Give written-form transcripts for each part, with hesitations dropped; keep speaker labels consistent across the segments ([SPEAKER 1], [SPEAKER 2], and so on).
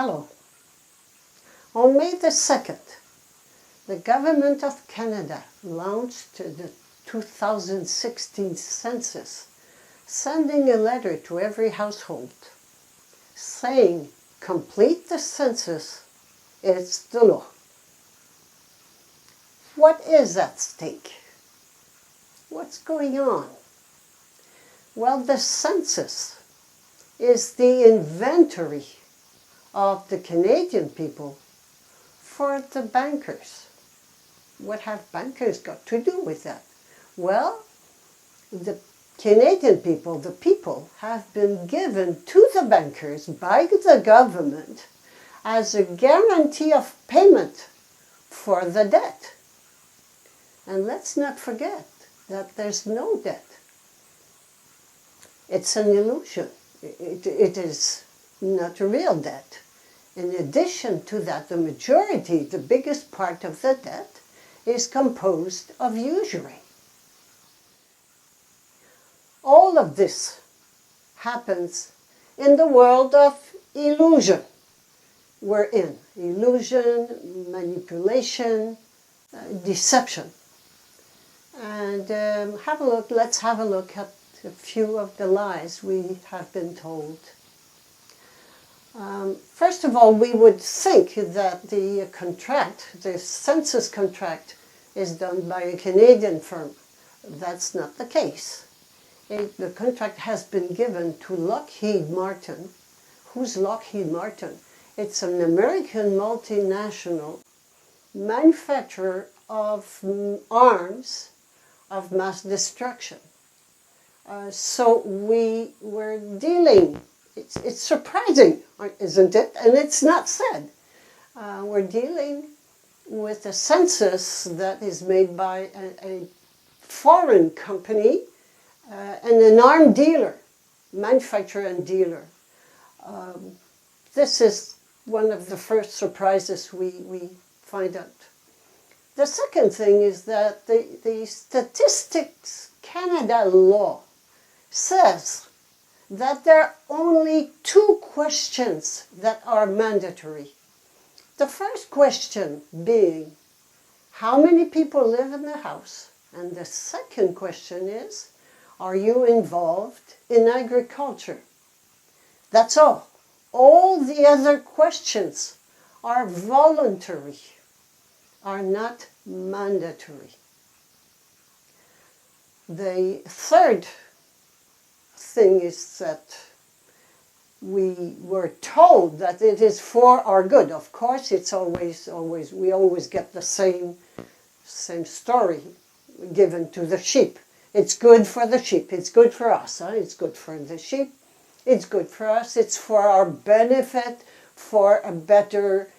[SPEAKER 1] Hello. On May the 2nd, the Government of Canada launched the 2016 Census, sending a letter to every household saying, complete the census, it's the law. What is at stake? What's going on? Well, the census is the inventory of the Canadian people for the bankers. What have bankers got to do with that? Well, the Canadian people, the people, have been given to the bankers by the government as a guarantee of payment for the debt. And let's not forget that there's no debt. It's an illusion. It is not a real debt. In addition to that, the majority, the biggest part of the debt, is composed of usury. All of this happens in the world of illusion we're in. Illusion, manipulation, deception. And let's have a look at a few of the lies we have been told. First of all, we would think that the census contract, is done by a Canadian firm. That's not the case. The contract has been given to Lockheed Martin. Who's Lockheed Martin? It's an American multinational manufacturer of arms of mass destruction. So we were dealing, it's surprising, isn't it? And it's not said. We're dealing with a census that is made by a foreign company and an arm dealer, manufacturer and dealer. This is one of the first surprises we find out. The second thing is that the Statistics Canada law says that there are only two questions that are mandatory. The first question being, how many people live in the house? And the second question is, are you involved in agriculture? That's all. All the other questions are voluntary, are not mandatory. The third thing is that we were told that it is for our good. Of course, it's we always get the same story given to the sheep. It's good for the sheep. It's good for us. It's good for the sheep. It's good for us. It's for our benefit, for a better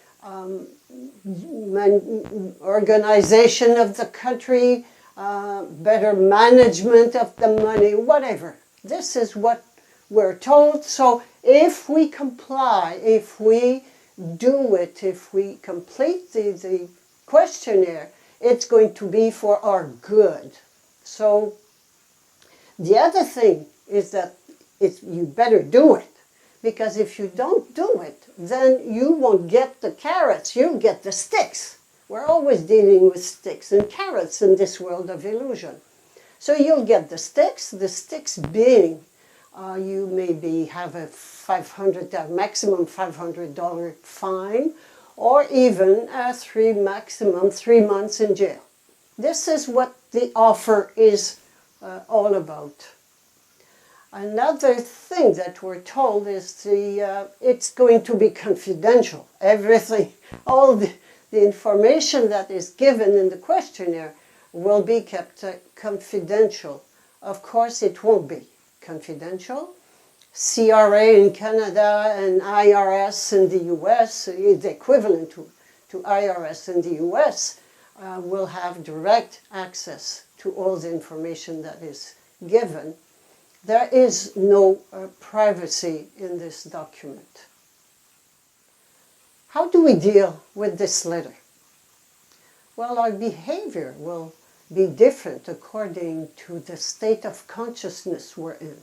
[SPEAKER 1] organization of the country, better management of the money, whatever. This is what we're told. So if we comply, if we do it, if we complete the questionnaire, it's going to be for our good. So the other thing is that you better do it, because if you don't do it, then you won't get the carrots, you'll get the sticks. We're always dealing with sticks and carrots in this world of illusion. So you'll get the sticks being you maybe have a maximum $500 fine, or even maximum 3 months in jail. This is what the offer is all about. Another thing that we're told is it's going to be confidential. Everything, all the information that is given in the questionnaire will be kept confidential. Of course, it won't be confidential. CRA in Canada and IRS in the US, the equivalent to IRS in the US, will have direct access to all the information that is given. There is no privacy in this document. How do we deal with this letter? Well, our behavior will be different according to the state of consciousness we're in.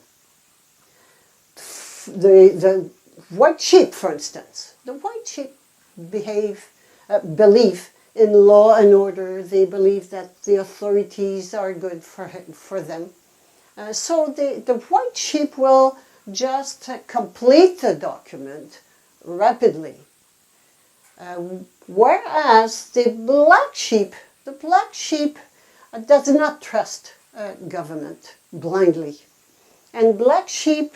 [SPEAKER 1] The white sheep, for instance. The white sheep believe in law and order. They believe that the authorities are good for them. So the white sheep will just complete the document rapidly. Whereas the black sheep does not trust government blindly. And black sheep,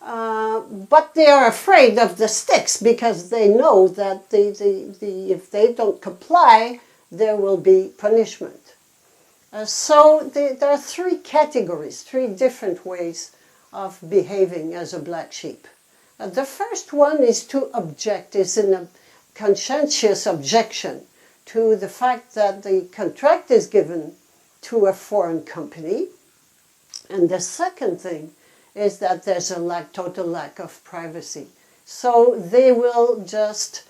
[SPEAKER 1] but they are afraid of the sticks because they know that if they don't comply, there will be punishment. So there are three categories, three different ways of behaving as a black sheep. The first one is to object, is a conscientious objection to the fact that the contract is given to a foreign company. And the second thing is that there's a total lack of privacy. So they will just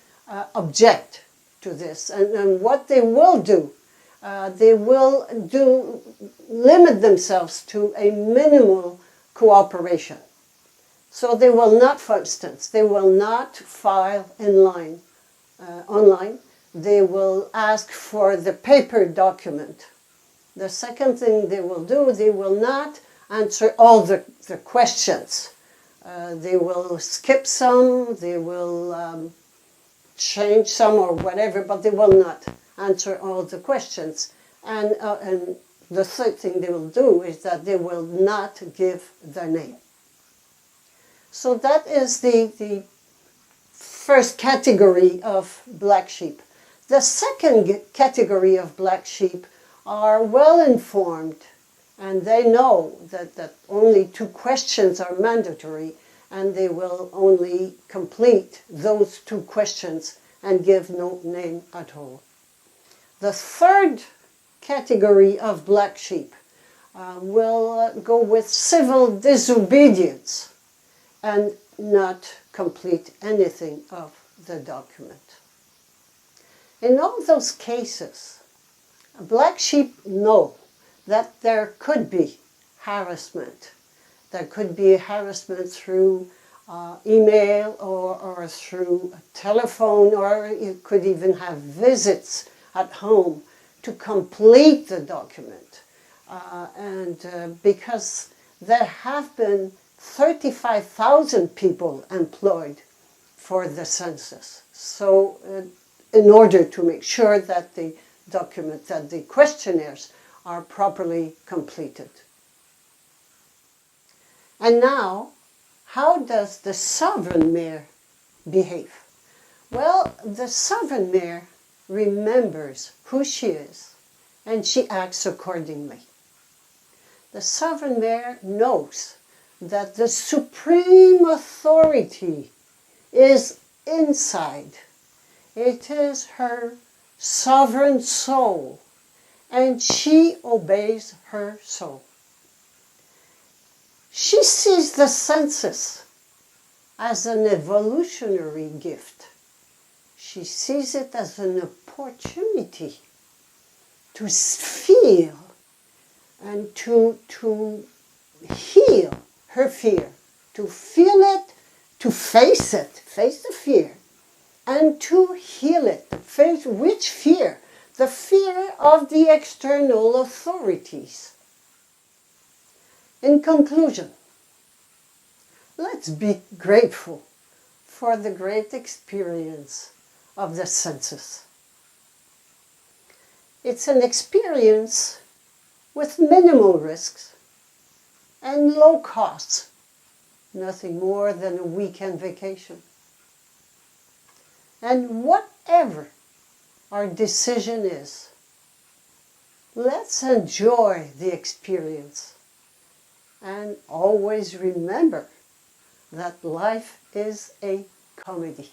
[SPEAKER 1] object to this. And what they will do, limit themselves to a minimal cooperation. So they will not, for instance, they will not file online. They will ask for the paper document. The second thing they will do, they will not answer all the questions. They will skip some, they will change some or whatever, but they will not answer all the questions. And the third thing they will do is that they will not give their name. So that is the first category of black sheep. The second category of black sheep are well informed, and they know that only 2 questions are mandatory, and they will only complete those 2 questions and give no name at all. The third category of black sheep will go with civil disobedience and not complete anything of the document. In all those cases, black sheep know that there could be harassment. There could be harassment through email or through telephone, or you could even have visits at home to complete the document. Because there have been 35,000 people employed for the census. So in order to make sure that the document, that the questionnaires are properly completed. And now, how does the sovereign mayor behave? Well, the sovereign mayor remembers who she is, and she acts accordingly. The sovereign mayor knows that the supreme authority is inside. It is her sovereign soul, and she obeys her soul. She sees the census as an evolutionary gift. She sees it as an opportunity to feel and to heal her fear, to feel it, to face it, face the fear, and to heal it. Face which fear? The fear of the external authorities. In conclusion, let's be grateful for the great experience of the census. It's an experience with minimal risks and low costs, nothing more than a weekend vacation. And whatever our decision is, let's enjoy the experience and always remember that life is a comedy.